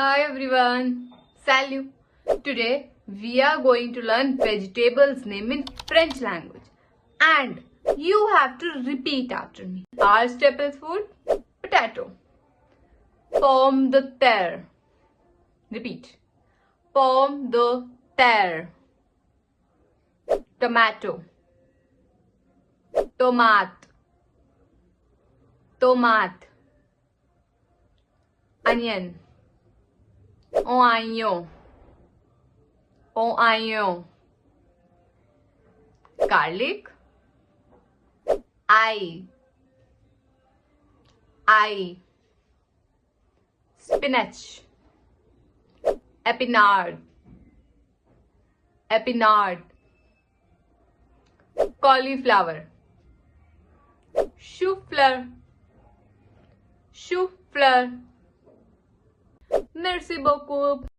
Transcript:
Hi everyone, salut. Today we are going to learn vegetables name in French language and you have to repeat after me. Our staple food, potato. Pomme de terre. Repeat. Pomme de terre. Tomato. Tomate. Tomate. Onion. Oignon. Oignon. Garlic. Ail. Ail. Spinach. Epinard. Epinard. Cauliflower. Chou-fleur. Chou-fleur. Merci beaucoup.